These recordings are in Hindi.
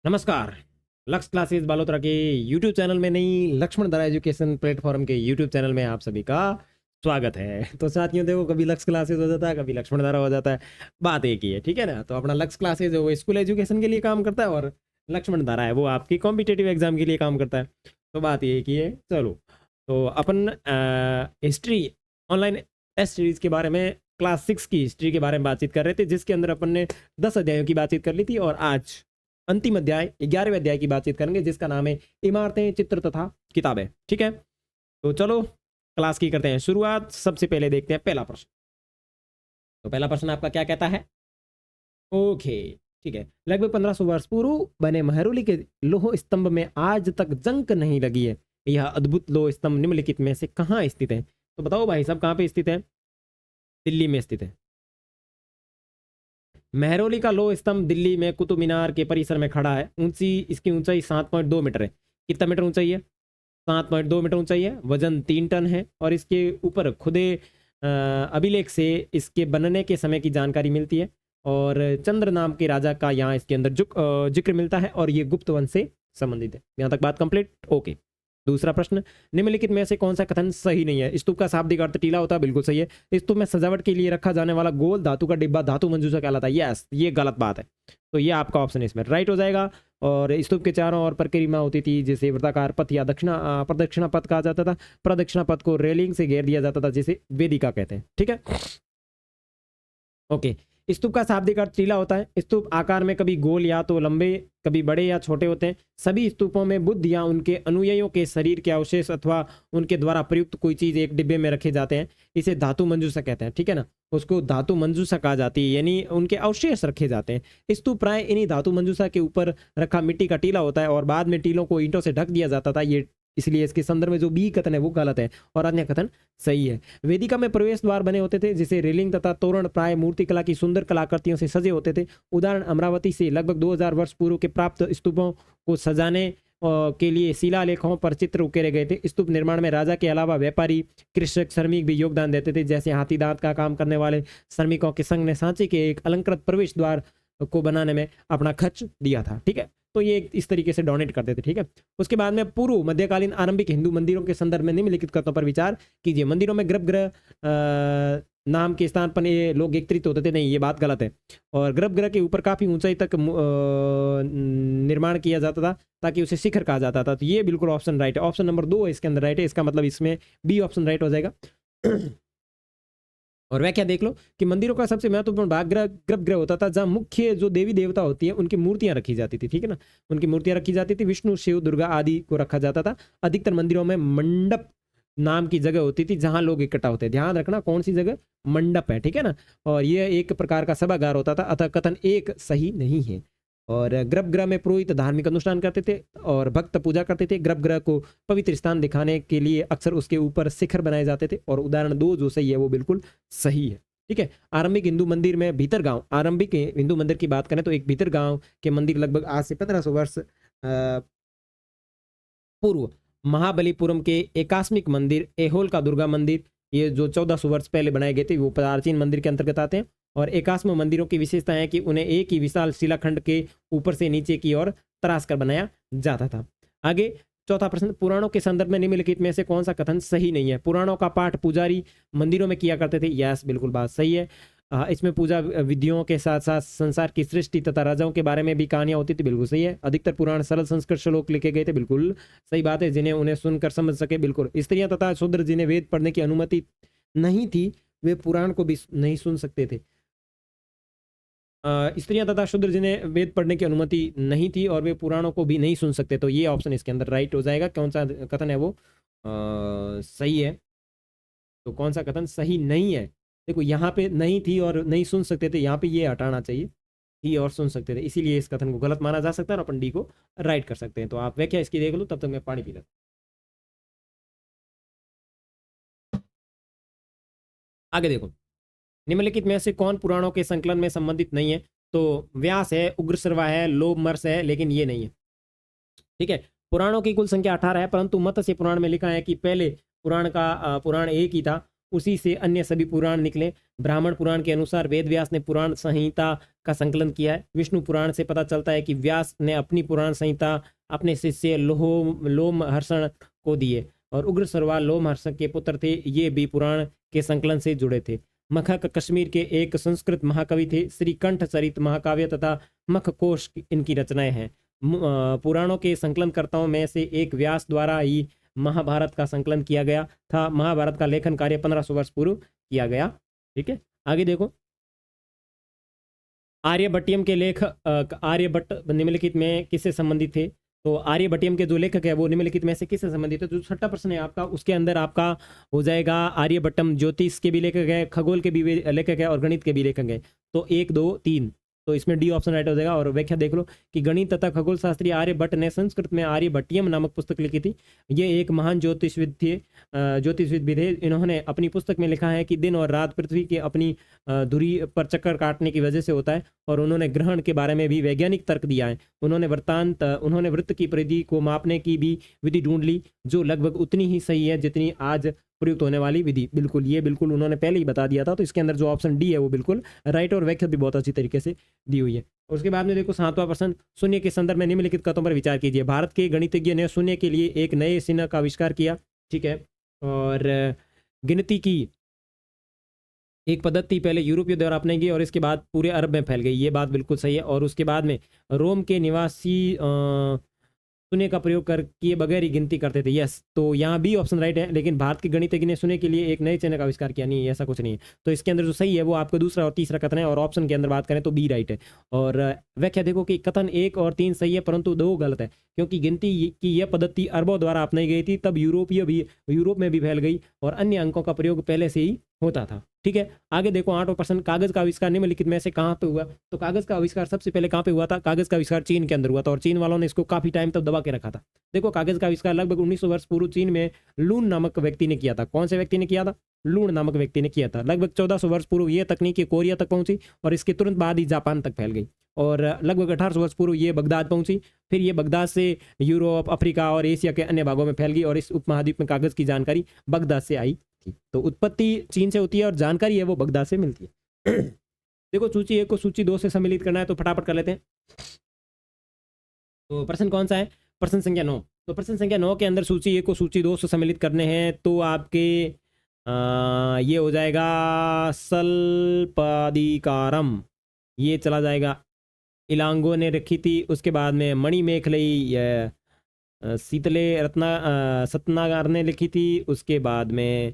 नमस्कार। लक्ष्य क्लासेस बालोतरा के यूट्यूब चैनल में नहीं, लक्ष्मण धारा एजुकेशन प्लेटफॉर्म के यूट्यूब चैनल में आप सभी का स्वागत है। तो साथियों देखो, कभी लक्ष्य क्लासेस हो जाता है, कभी लक्ष्मण धारा हो जाता है, बात एक ही है, ठीक है ना। तो अपना लक्ष्य क्लासेस है वो स्कूल एजुकेशन के लिए काम करता है और लक्ष्मण धारा है वो आपकी कॉम्पिटेटिव एग्जाम के लिए काम करता है। तो बात ये एक ही है। चलो, तो अपन हिस्ट्री ऑनलाइन टेस्ट सीरीज के बारे में, क्लास 6 की हिस्ट्री के बारे में बातचीत कर रहे थे, जिसके अंदर अपन ने 10 अध्यायों की बातचीत कर ली थी। और आज अंतिम अध्याय 11वें अध्याय की बातचीत करेंगे, जिसका नाम है इमारतें, चित्र तथा किताबें। ठीक है, तो चलो क्लास की करते हैं शुरुआत। सबसे पहले देखते हैं पहला प्रश्न। तो पहला प्रश्न आपका क्या कहता है? ओके, ठीक है। लगभग 1500 वर्ष पूर्व बने महरौली के लोह स्तंभ में आज तक जंग नहीं लगी है। यह अद्भुत लोह स्तंभ निम्नलिखित में से कहाँ स्थित है? तो बताओ भाई साहब, कहाँ पे स्थित है? दिल्ली में स्थित है। महरौली का लोह स्तंभ दिल्ली में कुतुब मीनार के परिसर में खड़ा है। इसकी ऊंचाई 7.2 मीटर है। कितना मीटर ऊंचाई है? 7.2 मीटर ऊंचाई है। वजन 3 टन है। और इसके ऊपर खुदे अभिलेख से इसके बनने के समय की जानकारी मिलती है। और चंद्र नाम के राजा का यहाँ इसके अंदर जिक्र मिलता है और ये गुप्त वंश से संबंधित है। यहाँ तक बात कंप्लीट। ओके, दूसरा प्रश्न, निम्नलिखित में से कौन सा कथन सही नहीं है? स्तूप का शाब्दिक अर्थ टीला होता है, बिल्कुल सही है। स्तूप में सजावट के लिए रखा जाने वाला गोल धातु का डिब्बा धातु मंजूषा कहलाता है। यस, ये गलत बात है। तो ये आपका ऑप्शन इसमें राइट हो जाएगा। और स्तूप के चारों ओर परिक्रमा होती थी, जिसे वृत्ताकार पथ या प्रदक्षिणा पथ कहा जाता था। प्रदक्षिणा पथ को रेलिंग से घेर दिया जाता था, जिसे वेदिका कहते हैं। ठीक है, ओके। स्तूप का शाब्दिक अर्थ टीला होता है। स्तूप आकार में कभी गोल या तो लंबे, कभी बड़े या छोटे होते हैं। सभी स्तूपों में बुद्ध या उनके अनुयायियों के शरीर के अवशेष अथवा उनके द्वारा प्रयुक्त कोई चीज एक डिब्बे में रखे जाते हैं। इसे धातु मंजूषा कहते हैं। ठीक है ना, उसको धातु मंजूषा कहा जाती है, यानी उनके अवशेष रखे जाते हैं। स्तूप प्राय इन्हीं धातु मंजूषा के ऊपर रखा मिट्टी का टीला होता है और बाद में टीलों को ईंटों से ढक दिया जाता था। ये इसलिए इसके संदर्भ में जो बी कथन है वो गलत है और अन्य कथन सही है। वेदिका में प्रवेश द्वार बने होते थे, जिसे रेलिंग तथा तोरण प्राय मूर्तिकला की सुंदर कलाकृतियों से सजे होते थे। उदाहरण, अमरावती से लगभग 2000 वर्ष पूर्व के प्राप्त स्तूपों को सजाने के लिए शिलालेखों पर चित्र उकेरे गए थे। स्तूप निर्माण में राजा के अलावा व्यापारी, कृषक, श्रमिक भी योगदान देते थे। जैसे हाथी दांत का काम करने वाले श्रमिकों के संघ ने सांची के एक अलंकृत प्रवेश द्वार को बनाने में अपना खर्च दिया था। ठीक है, तो ये इस तरीके से डोनेट करते थे। ठीक है, उसके बाद में पूर्व मध्यकालीन आरंभिक हिंदू मंदिरों के संदर्भ में निम्नलिखित कथनों पर विचार कीजिए। मंदिरों में गर्भगृह नाम के स्थान पर ये लोग एकत्रित होते थे, नहीं, ये बात गलत है। और गर्भगृह के ऊपर काफी ऊंचाई तक निर्माण किया जाता था ताकि उसे शिखर कहा जाता था। तो ये बिल्कुल ऑप्शन राइट है। ऑप्शन नंबर 2 इसके अंदर राइट है। इसका मतलब इसमें बी ऑप्शन राइट हो जाएगा। और वह क्या देख लो कि मंदिरों का सबसे महत्वपूर्ण भाग गर्भगृह होता था, जहां मुख्य जो देवी देवता होती है उनकी मूर्तियां रखी जाती थी। ठीक है ना, उनकी मूर्तियां रखी जाती थी। विष्णु, शिव, दुर्गा आदि को रखा जाता था। अधिकतर मंदिरों में मंडप नाम की जगह होती थी जहां लोग इकट्ठा होते हैं। ध्यान रखना कौन सी जगह, मंडप है। ठीक है ना, और यह एक प्रकार का सभागार होता था। अतः कथन एक सही नहीं है। और गर्भगृह में पुरोहित धार्मिक अनुष्ठान करते थे और भक्त पूजा करते थे। गर्भगृह को पवित्र स्थान दिखाने के लिए अक्सर उसके ऊपर शिखर बनाए जाते थे। और उदाहरण 2 जो सही है वो बिल्कुल सही है। ठीक है, आरंभिक हिंदू मंदिर में भीतर गांव, आरंभिक हिंदू मंदिर की बात करें तो एक भीतर गांव के मंदिर लगभग आज से 1500 वर्ष पूर्व महाबलीपुरम के एकास्मिक मंदिर, एहोल का दुर्गा मंदिर, ये जो 1400 वर्ष पहले बनाए गए थे वो प्राचीन मंदिर के अंतर्गत आते हैं। और एकास्म मंदिरों की विशेषता है कि उन्हें एक ही विशाल शिलाखंड के ऊपर से नीचे की ओर तराश कर बनाया जाता था। आगे चौथा प्रश्न, पुराणों के संदर्भ में निम्नलिखित में से कौन सा कथन सही नहीं है? पुराणों का पाठ पुजारी मंदिरों में किया करते थे। यस, बिल्कुल बात सही है। इसमें पूजा विधियों के साथ साथ संसार की सृष्टि तथा राजाओं के बारे में भी कहानियां होती थी। बिल्कुल सही है। अधिकतर पुराण सरल संस्कृत श्लोक लिखे गए थे। बिल्कुल सही बात है, जिन्हें उन्हें सुनकर समझ सके। बिल्कुल। स्त्रियां तथा शूद्र जिन्हें वेद पढ़ने की अनुमति नहीं थी, वे पुराण को भी नहीं सुन सकते थे। स्त्रियां तथा शूद्र जिन्हें वेद पढ़ने की अनुमति नहीं थी और वे पुराणों को भी नहीं सुन सकते। तो ये ऑप्शन इसके अंदर राइट हो जाएगा। कौन सा कथन है वो सही है? तो कौन सा कथन सही नहीं है? देखो, यहाँ पे नहीं थी और नहीं सुन सकते थे, यहाँ पे ये हटाना चाहिए, थी और सुन सकते थे, इसीलिए इस कथन को गलत माना जा सकता है और अपन डी को राइट कर सकते हैं। तो आप व्याख्या इसकी देख लो, तब तक मैं पानी पी लेता हूं। आगे देखो, निम्नलिखित में से कौन पुराणों के संकलन में संबंधित नहीं है? तो व्यास है, उग्रश्रवा है, लोमहर्ष है, लेकिन ये नहीं है। ठीक है, पुराणों की कुल संख्या 18 है, परंतु मत्स्य पुराण में लिखा है कि पहले पुराण एक ही था उसी से अन्य सभी पुराण निकले। ब्राह्मण पुराण के अनुसार वेद व्यास ने पुराण संहिता का संकलन किया है। विष्णु पुराण से पता चलता है कि व्यास ने अपनी पुराण संहिता अपने शिष्य लोमहर्षण को दिए और उग्र सरवाल लोमहर्षण के पुत्र थे। ये भी पुराण के संकलन से जुड़े थे। मखक कश्मीर के एक संस्कृत महाकवि थे। श्रीकंठ चरित महाकाव्य तथा मख कोश इनकी रचनाएं हैं। पुराणों के संकलनकर्ताओं में से एक व्यास द्वारा ही महाभारत का संकलन किया गया था। महाभारत का लेखन कार्य 1500 वर्ष पूर्व किया गया। ठीक है, आगे देखो। आर्यभट्टियम के लेख आर्यभट्ट निम्नलिखित में किससे संबंधित थे? तो आर्यभट्टियम के जो लेखक है वो निम्नलिखित में से किससे संबंधित है? तो छठा प्रश्न है आपका, उसके अंदर आपका हो जाएगा आर्यभट्टम ज्योतिष के भी लेखक है, खगोल के भी लेखक है और गणित के भी लेखक है। तो 1 2 3, तो इसमें डी ऑप्शन राइट हो जाएगा। और व्याख्या देख लो कि गणित तथा खगोल शास्त्री आर्यभट्ट ने संस्कृत में आर्यभट्टियम नामक पुस्तक लिखी थी। ये एक महान ज्योतिषविद थे, ज्योतिषविद भी थे। इन्होंने अपनी पुस्तक में लिखा है कि दिन और रात पृथ्वी के अपनी धुरी पर चक्कर काटने की वजह से होता है। और उन्होंने ग्रहण के बारे में भी वैज्ञानिक तर्क दिया है। उन्होंने वृत्त की परिधि को मापने की भी विधि ढूंढ ली जो लगभग उतनी ही सही है जितनी आज प्रयुक्त होने वाली विधि। बिल्कुल, ये बिल्कुल उन्होंने पहले ही बता दिया था। तो इसके अंदर जो ऑप्शन डी है वो बिल्कुल राइट और व्याख्या भी बहुत अच्छी तरीके से दी हुई है। उसके बाद में देखो 7वां प्रश्न, शून्य के संदर्भ में निम्नलिखित कथनों पर विचार कीजिए। भारत के गणितज्ञ ने शून्य के लिए एक नए चिन्ह का आविष्कार किया। ठीक है, और गिनती की एक पद्धति पहले यूरोपियों द्वारा अपनाई गई और इसके बाद पूरे अरब में फैल गई। ये बात बिल्कुल सही है। और उसके बाद में रोम के निवासी शून्य का प्रयोग कर किए बगैर ही गिनती करते थे। यस, तो यहाँ भी ऑप्शन राइट है। लेकिन भारत के गणितज्ञ ने शून्य के लिए एक नए चिन्ह का आविष्कार किया, नहीं ऐसा कुछ नहीं है। तो इसके अंदर जो सही है वो आपका दूसरा और तीसरा कथन है। और ऑप्शन के अंदर बात करें तो बी राइट है। और व्याख्या देखो कि कथन 1 और 3 सही है परंतु 2 गलत है, क्योंकि गिनती की यह पद्धति अरबों द्वारा अपनाई गई थी। तब यूरोप में भी फैल गई और अन्य अंकों का प्रयोग पहले से ही होता था। ठीक है, आगे देखो 8वां प्रश्न, कागज का आविष्कार निम्नलिखित में से कहाँ पे हुआ? तो कागज का आविष्कार सबसे पहले कहाँ पे हुआ था? कागज का आविष्कार चीन के अंदर हुआ था और चीन वालों ने इसको काफी टाइम तक दबा के रखा था। देखो, कागज का आविष्कार लगभग 1900 वर्ष पूर्व चीन में लून नामक व्यक्ति ने किया था। कौन से व्यक्ति ने किया था? लूण नामक व्यक्ति ने किया था। लगभग 1400 वर्ष पूर्व यह तकनीक कोरिया तक पहुंची और इसके तुरंत बाद ही जापान तक फैल गई। और लगभग 1800 वर्ष पूर्व ये बगदाद पहुंची। फिर ये बगदाद से यूरोप, अफ्रीका और एशिया के अन्य भागों में फैल गई और इस उपमहाद्वीप में कागज की जानकारी बगदाद से आई थी। तो उत्पत्ति चीन से होती है और जानकारी है वो बगदाद से मिलती है। देखो, सूची 1 को सूची 2 से सम्मिलित करना है तो फटाफट कर लेते हैं। तो प्रश्न कौन सा है? प्रश्न संख्या 9। तो प्रश्न संख्या 9 के अंदर सूची 1 को सूची 2 से सम्मिलित करने हैं तो आपके ये हो जाएगा सल्पादिकारम, ये चला जाएगा। इलांगो ने रखी थी। उसके बाद में मणिमेखलई शीतले सतनागार ने लिखी थी। उसके बाद में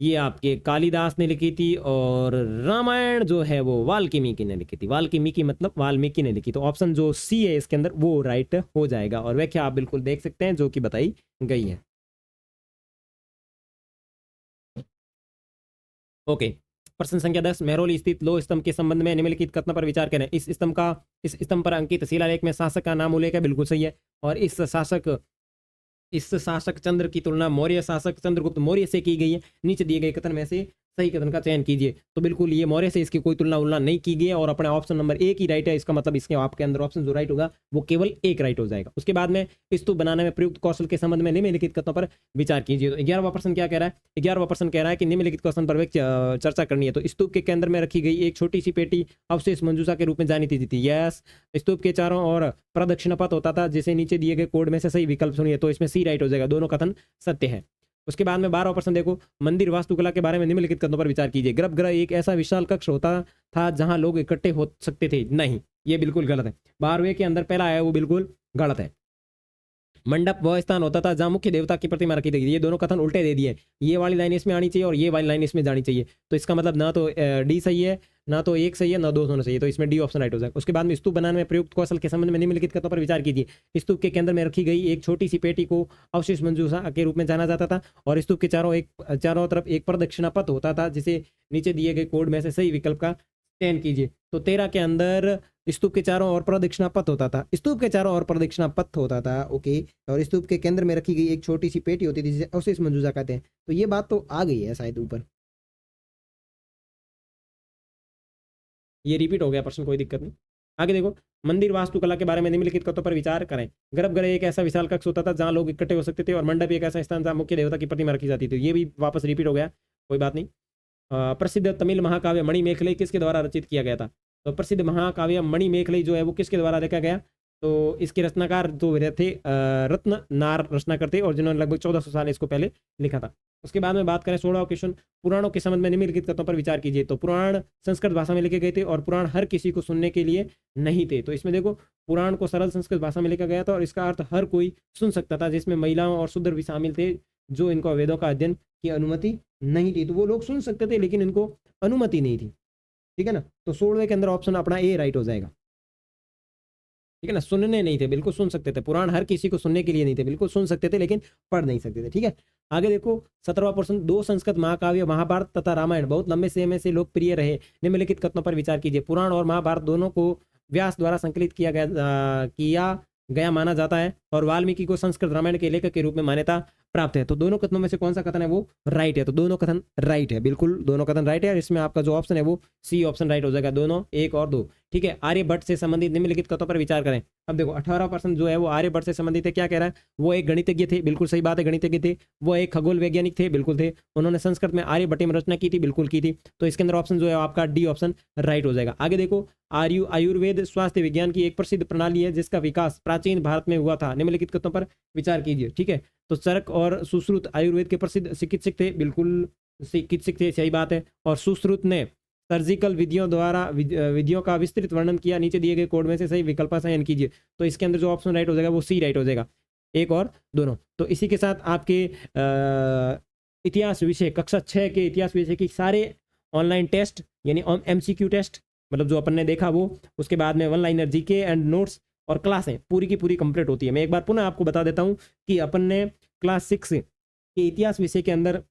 ये आपके कालिदास ने लिखी थी। और रामायण जो है वो वाल्मीकि ने लिखी थी। वाल्मीकि मतलब वाल्मीकि ने लिखी। तो ऑप्शन जो सी है इसके अंदर वो राइट हो जाएगा। और व्याख्या आप बिल्कुल देख सकते हैं जो कि बताई गई है। ओके, प्रश्न संख्या 10, मेहरौली स्थित लोह स्तंभ के संबंध में निम्नलिखित कथन पर विचार करें। इस स्तंभ पर अंकित शिलालेख में शासक का नाम उल्लेख है, बिल्कुल सही है। और इस शासक चंद्र की तुलना मौर्य शासक चंद्रगुप्त मौर्य से की गई है। नीचे दिए गए कथन में से सही कथन का चयन कीजिए। तो बिल्कुल ये मौर्य से इसकी कोई तुलना नहीं की गई है और अपना ऑप्शन नंबर 1 ही राइट है। इसका मतलब इसके आपके अंदर ऑप्शन जो राइट होगा वो केवल 1 राइट हो जाएगा। उसके बाद में स्तूप बनाने में प्रयुक्त कौशल के संबंध में निम्नलिखित कथनों पर विचार कीजिए। तो 11वां प्रश्न क्या कह रहा है? 11वां प्रश्न कह रहा है कि निम्नलिखित क्वेश्चन पर चर्चा करनी है। तो स्तूप के केंद्र में रखी गई एक छोटी सी पेटी अवशेष मंजूषा के रूप में जानी थी। यस, स्तूप के चारों ओर प्रदक्षिण पथ होता था जिसे नीचे दिए गए कोड में से सही विकल्प सुनिए। तो इसमें सी राइट हो जाएगा, दोनों कथन सत्य है। उसके बाद में 12वां प्रश्न देखो, मंदिर वास्तुकला के बारे में निम्नलिखित कथनों पर विचार कीजिए। गर्भगृह एक ऐसा विशाल कक्ष होता था जहां लोग इकट्ठे हो सकते थे। नहीं, ये बिल्कुल गलत है। 12वें के अंदर पहला है वो बिल्कुल गलत है। मंडप वह स्थान होता था जहां मुख्य देवता की प्रतिमा रखी थी। ये दोनों कथन उल्टे दे दिए। ये वाली लाइन इसमें आनी चाहिए और ये वाली लाइन इसमें जानी चाहिए। तो इसका मतलब ना तो डी सही है, ना तो 1 सही है, ना 2 होना चाहिए। तो इसमें डी ऑप्शन राइट हो जाएगा। उसके बाद में स्तूप बनाने में प्रयुक्त कौशल के संबंध में निम्नलिखित कथनों पर विचार कीजिए। स्तूप के केंद्र में रखी गई एक छोटी सी पेटी को अवशेष मंजूषा के रूप में जाना जाता था और स्तूप के चारों तरफ एक प्रदक्षिणा पथ होता था जिसे नीचे दिए गए कोड में से सही विकल्प का चयन कीजिए। तो 13 के अंदर स्तूप के चारों ओर प्रदक्षिणा पथ होता था। स्तूप के चारों ओर प्रदक्षिणा पथ होता था, ओके। और स्तूप के केंद्र में रखी गई एक छोटी सी पेटी होती थी जिसे अवशेष मंजूषा कहते हैं। तो ये बात तो आ गई है शायद ऊपर, ये रिपीट हो गया प्रश्न, कोई दिक्कत नहीं। आगे देखो, मंदिर वास्तुकला के बारे में निम्नलिखित तथ्यों पर विचार करें। गर्भगृह एक ऐसा विशाल कक्ष होता था जहां लोग इकट्ठे हो सकते थे, और मंडप एक ऐसा स्थान जहां मुख्य देवता की प्रतिमा रखी जाती थी। ये भी वापस रिपीट हो गया, कोई बात नहीं। प्रसिद्ध तमिल महाकाव्य मणिमेखलई किसके द्वारा रचित किया गया था? तो प्रसिद्ध महाकाव्य मणिमेखलई जो है वो किसके द्वारा लिखा गया? तो इसके रचनाकार जो थे रत्न नार रचना करते, और जिन्होंने लगभग 1400 साल इसको पहले लिखा था। उसके बाद में बात करें 16वां क्वेश्चन, पुराणों के संबंध में निम्नलिखित तथ्यों पर विचार कीजिए। तो पुराण संस्कृत भाषा में लिखे गए थे, और पुराण हर किसी को सुनने के लिए नहीं थे। तो इसमें देखो, पुराण को सरल संस्कृत भाषा में लिखा गया था, और इसका अर्थ हर कोई सुन सकता था, जिसमें महिलाओं और शूद्र भी शामिल थे, जो इनको वेदों का अध्ययन की अनुमति नहीं थी। तो वो लोग सुन सकते थे, लेकिन इनको अनुमति नहीं थी। ठीक है ना? तो 16वें के अंदर ऑप्शन अपना ए राइट हो जाएगा। ठीक है ना? सुनने नहीं थे, बिल्कुल सुन सकते थे। पुराण हर किसी को सुनने के लिए नहीं थे, बिल्कुल सुन सकते थे लेकिन पढ़ नहीं सकते थे। ठीक है, आगे देखो 17वां प्रश्न, दो संस्कृत महाकाव्य महाभारत तथा रामायण बहुत लंबे समय से लोकप्रिय रहे, निम्नलिखित कथनों पर विचार कीजिए। पुराण और महाभारत दोनों को व्यास द्वारा संकलित किया गया माना जाता है, और वाल्मीकि को संस्कृत रामायण के लेखक के रूप में मान्यता प्राप्त है। तो दोनों कथनों में से कौन सा कथन है वो राइट है? तो दोनों कथन राइट है, बिल्कुल दोनों कथन राइट है, और इसमें आपका जो ऑप्शन है वो सी ऑप्शन राइट हो जाएगा, दोनों 1 और 2। ठीक है, आर्यभट्ट से संबंधित निम्नलिखित कथनों पर विचार करें। अब देखो 18% जो है वो आर्यभट्ट से संबंधित है। क्या कह रहा है? वो एक गणितज्ञ थे, बिल्कुल सही बात है, गणितज्ञ थे। वो एक खगोल वैज्ञानिक थे, बिल्कुल थे। उन्होंने संस्कृत में आर्यभट्ट में रचना की थी, बिल्कुल की थी। तो इसके अंदर ऑप्शन जो है आपका डी ऑप्शन राइट हो जाएगा। आगे देखो, आयुर्वेद स्वास्थ्य विज्ञान की एक प्रसिद्ध प्रणाली है जिसका विकास प्राचीन भारत में हुआ था, निम्नलिखित कथनों पर विचार कीजिए। ठीक है, तो चरक और सुश्रुत आयुर्वेद के प्रसिद्ध चिकित्सक थे, बिल्कुल चिकित्सक थे, सही बात है। और सुश्रुत ने सर्जिकल विधियों का विस्तृत वर्णन किया। नीचे दिए गए कोड में से सही विकल्प का चयन कीजिए। तो इसके अंदर जो ऑप्शन राइट हो जाएगा वो सी राइट हो जाएगा, 1 और 2। तो इसी के साथ आपके इतिहास विषय कक्षा 6 के इतिहास विषय की सारे ऑनलाइन टेस्ट यानी MCQ टेस्ट, मतलब जो अपन ने देखा वो, उसके बाद में one liner GK and notes और क्लासें पूरी की पूरी कंप्लीट होती है। मैं एक बार पुनः आपको बता देता हूं कि अपन ने क्लास 6 के इतिहास विषय के अंदर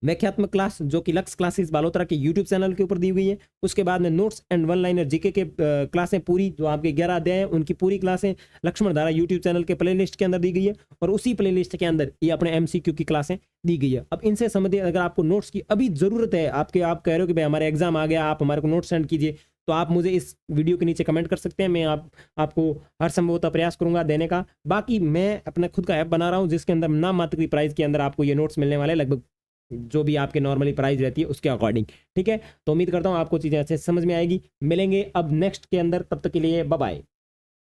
व्याख्यात्मक क्लास, जो कि लक्ष्य क्लासेस बालोतरा के यूट्यूब चैनल के ऊपर दी हुई है। उसके बाद में notes and one liner GK के क्लासें पूरी, जो आपके 11 अध्याय हैं उनकी पूरी क्लासें लक्ष्मण धारा यूट्यूब चैनल के प्लेलिस्ट के अंदर दी गई है, और उसी प्लेलिस्ट के अंदर ये अपने MCQ की क्लासें दी गई है। अब इनसे संबंधित अगर आपको नोट्स की अभी जरूरत है, आप कह रहे हो कि भाई हमारे एग्जाम आ गया, आप हमारे को नोट्स सेंड कीजिए, तो आप मुझे इस वीडियो के नीचे कमेंट कर सकते हैं। मैं आपको हर संभवतः प्रयास करूंगा देने का। बाकी मैं अपना खुद का ऐप बना रहा हूं, जिसके अंदर नाम मात्र की प्राइस के अंदर आपको ये नोट्स मिलने वाले, लगभग जो भी आपके नॉर्मली प्राइस रहती है उसके अकॉर्डिंग। ठीक है, तो उम्मीद करता हूं आपको चीजें अच्छे से समझ में आएगी। मिलेंगे अब नेक्स्ट के अंदर, तब तक के लिए बाय बाय।